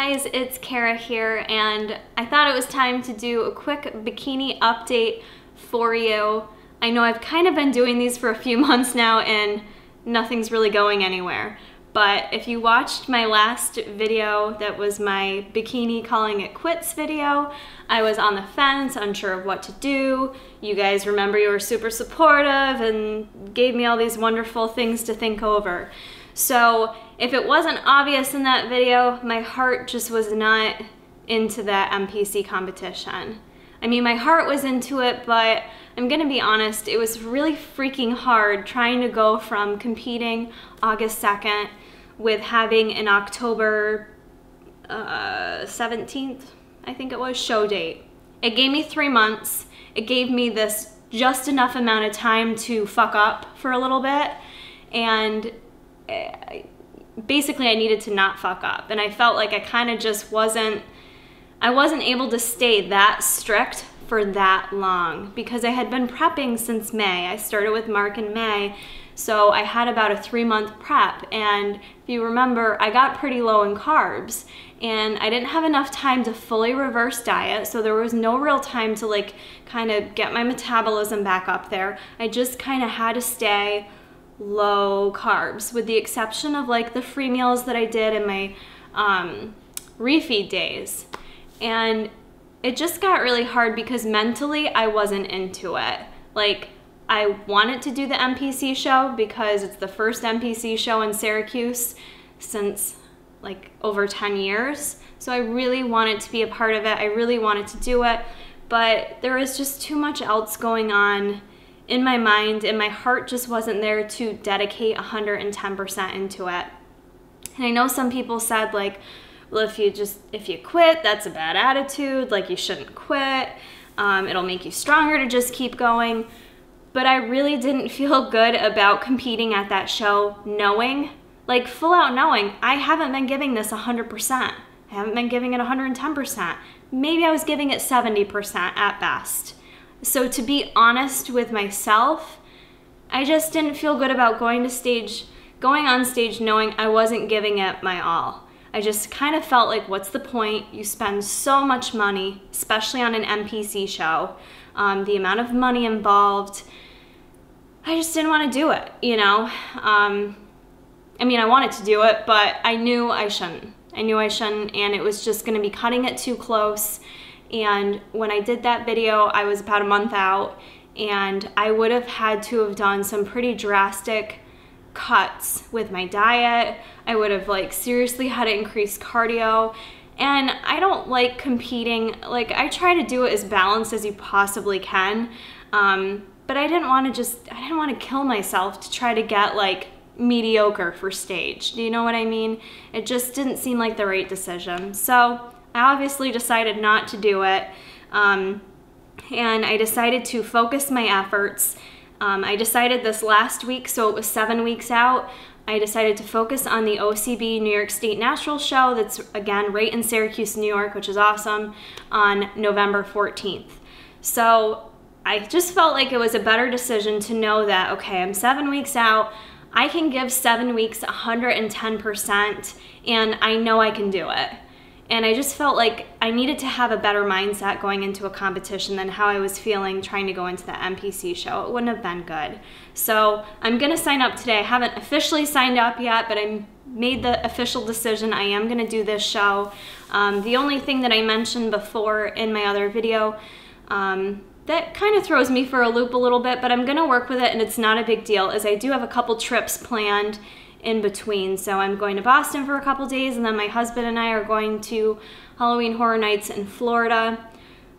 guys, it's Kara here, and I thought it was time to do a quick bikini update for you. I know I've kind of been doing these for a few months now and nothing's really going anywhere. But if you watched my last video, that was my bikini calling it quits video, I was on the fence, unsure of what to do. You guys remember you were super supportive and gave me all these wonderful things to think over. So if it wasn't obvious in that video, my heart just was not into that MPC competition. I mean, my heart was into it, but I'm gonna be honest, it was really freaking hard trying to go from competing August 2nd with having an October 17th, I think it was, show date. It gave me 3 months. It gave me this just enough amount of time to fuck up for a little bit, and basically I needed to not fuck up, and I felt like I kind of just wasn't able to stay that strict for that long because I had been prepping since May. I started with Mark in May, so I had about a 3-month prep, and if you remember, I got pretty low in carbs and I didn't have enough time to fully reverse diet, so there was no real time to like kind of get my metabolism back up there. I just kind of had to stay low carbs, with the exception of like the free meals that I did in my refeed days. And it just got really hard because mentally I wasn't into it. Like, I wanted to do the MPC show because it's the first MPC show in Syracuse since like over 10 years. So I really wanted to be a part of it. I really wanted to do it, but there was just too much else going on in my mind, and my heart just wasn't there to dedicate 110% into it. And I know some people said like, well, if you quit, that's a bad attitude, like you shouldn't quit, it'll make you stronger to just keep going. But I really didn't feel good about competing at that show knowing, like full out knowing, I haven't been giving this 100%. I haven't been giving it 110%. Maybe I was giving it 70% at best. So to be honest with myself, I just didn't feel good about going on stage knowing I wasn't giving it my all. I just kind of felt like, what's the point? You spend so much money, especially on an MPC show, the amount of money involved. I just didn't want to do it, you know? I mean, I wanted to do it, but I knew I shouldn't. I knew I shouldn't, and it was just gonna be cutting it too close. And when I did that video, I was about a month out, and I would have had to have done some pretty drastic cuts with my diet. I would have like seriously had to increase cardio, and I don't like competing. Like, I try to do it as balanced as you possibly can, but I didn't want to kill myself to try to get like mediocre for stage. Do you know what I mean? It just didn't seem like the right decision. So I obviously decided not to do it, and I decided to focus my efforts. I decided this last week, so it was 7 weeks out, I decided to focus on the OCB New York State National Show that's, again, right in Syracuse, New York, which is awesome, on November 14th. So I just felt like it was a better decision to know that, okay, I'm 7 weeks out, I can give 7 weeks 110%, and I know I can do it. And I just felt like I needed to have a better mindset going into a competition than how I was feeling trying to go into the MPC show. It wouldn't have been good. So I'm gonna sign up today. I haven't officially signed up yet, but I made the official decision. I am gonna do this show. The only thing that I mentioned before in my other video that kind of throws me for a loop a little bit, but I'm gonna work with it and it's not a big deal, is I do have a couple trips planned in between. So I'm going to Boston for a couple days, and then my husband and I are going to Halloween Horror Nights in Florida.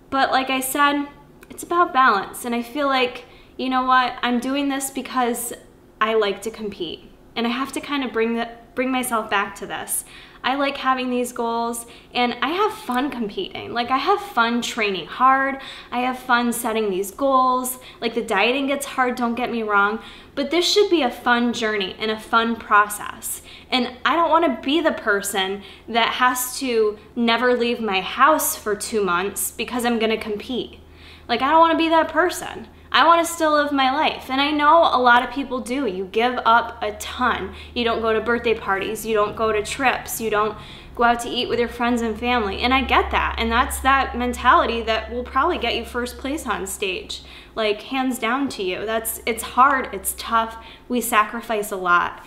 But like I said, it's about balance, and I feel like, you know what, I'm doing this because I like to compete, and I have to kind of bring myself back to this. I like having these goals, and I have fun competing. Like, I have fun training hard. I have fun setting these goals. Like, the dieting gets hard, don't get me wrong, but this should be a fun journey and a fun process. And I don't want to be the person that has to never leave my house for 2 months because I'm gonna compete. Like, I don't want to be that person. I want to still live my life, and I know a lot of people do. You give up a ton. You don't go to birthday parties, you don't go to trips, you don't go out to eat with your friends and family. And I get that. And that's that mentality that will probably get you first place on stage. Like, hands down to you. It's hard, it's tough, we sacrifice a lot.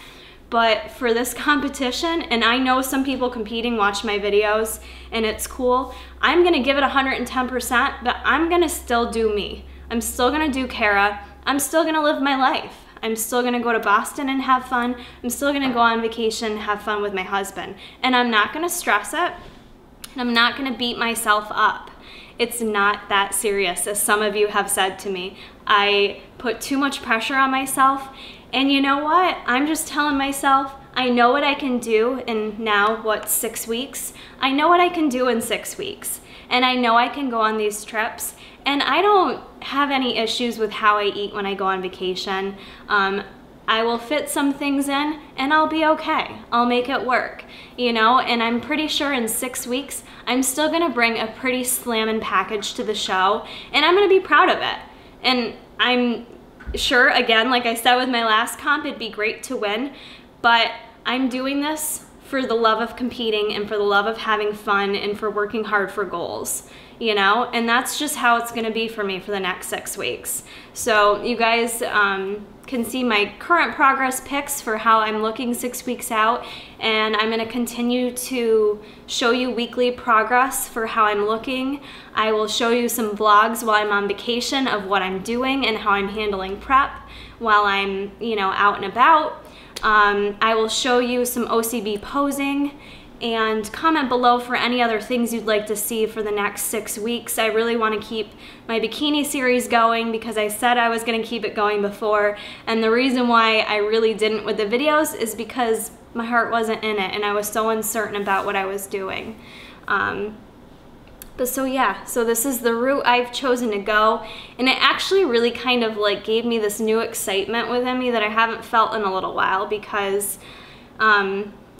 But for this competition, and I know some people competing watch my videos and it's cool, I'm gonna give it 110%, but I'm gonna still do me. I'm still gonna do Kara. I'm still gonna live my life. I'm still gonna go to Boston and have fun. I'm still gonna go on vacation and have fun with my husband. And I'm not gonna stress it, and I'm not gonna beat myself up. It's not that serious, as some of you have said to me. I put too much pressure on myself, and you know what? I'm just telling myself, I know what I can do in now, what, 6 weeks? I know what I can do in 6 weeks. And I know I can go on these trips, and I don't have any issues with how I eat when I go on vacation. I will fit some things in and I'll be okay. I'll make it work, you know, and I'm pretty sure in 6 weeks, I'm still gonna bring a pretty slammin' package to the show, and I'm gonna be proud of it. And I'm sure, again, like I said with my last comp, it'd be great to win, but I'm doing this for the love of competing and for the love of having fun and for working hard for goals, you know? And that's just how it's gonna be for me for the next 6 weeks. So you guys can see my current progress pics for how I'm looking 6 weeks out, and I'm gonna continue to show you weekly progress for how I'm looking. I will show you some vlogs while I'm on vacation of what I'm doing and how I'm handling prep while I'm, you know, out and about. I will show you some OCB posing, and comment below for any other things you'd like to see for the next 6 weeks. I really want to keep my bikini series going because I said I was going to keep it going before, and the reason why I really didn't with the videos is because my heart wasn't in it and I was so uncertain about what I was doing. But so yeah, so this is the route I've chosen to go, and it actually really kind of like gave me this new excitement within me that I haven't felt in a little while, because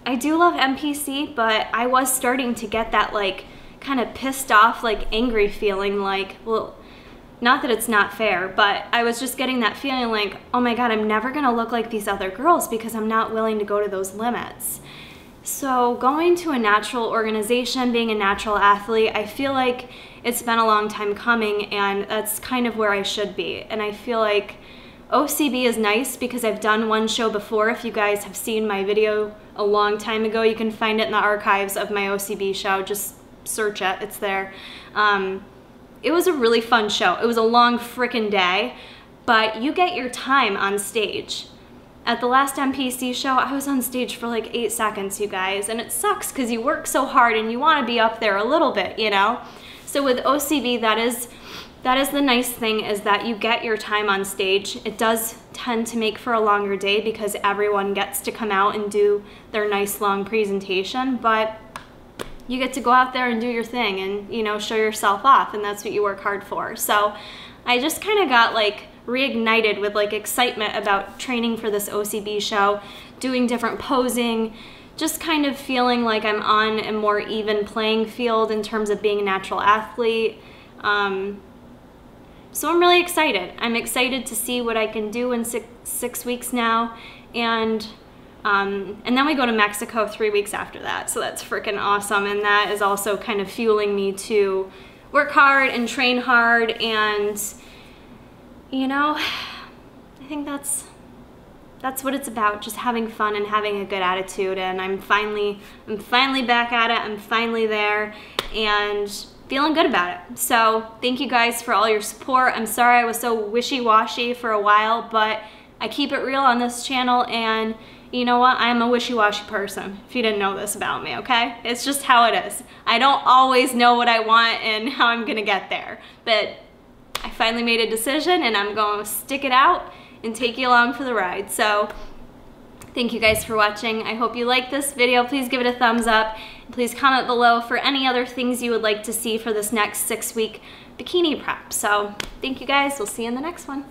I do love NPC, but I was starting to get that like kind of pissed off, like angry feeling, like, well, not that it's not fair, but I was just getting that feeling like, oh my God, I'm never gonna look like these other girls because I'm not willing to go to those limits. So going to a natural organization, being a natural athlete, I feel like it's been a long time coming, and that's kind of where I should be. And I feel like OCB is nice because I've done one show before. If you guys have seen my video a long time ago, you can find it in the archives of my OCB show. Just search it, it's there. It was a really fun show. It was a long frickin' day, but you get your time on stage. At the last NPC show, I was on stage for like 8 seconds, you guys, and it sucks because you work so hard and you want to be up there a little bit, you know? So with OCB, that is the nice thing, is that you get your time on stage. It does tend to make for a longer day because everyone gets to come out and do their nice long presentation, but you get to go out there and do your thing and, you know, show yourself off, and that's what you work hard for. So I just kind of got like reignited with like excitement about training for this OCB show, doing different posing, just kind of feeling like I'm on a more even playing field in terms of being a natural athlete. So I'm really excited. I'm excited to see what I can do in six weeks now, and then we go to Mexico 3 weeks after that. So that's freaking awesome, and that is also kind of fueling me to work hard and train hard, and you know, I think that's what it's about, just having fun and having a good attitude. And I'm finally back at it. I'm finally there and feeling good about it. So thank you guys for all your support. I'm sorry I was so wishy-washy for a while, but I keep it real on this channel, and you know what? I'm a wishy-washy person, if you didn't know this about me, okay? It's just how it is. I don't always know what I want and how I'm gonna get there, but I finally made a decision, and I'm going to stick it out and take you along for the ride. So thank you guys for watching. I hope you liked this video. Please give it a thumbs up. Please comment below for any other things you would like to see for this next 6-week bikini prep. So thank you guys. We'll see you in the next one.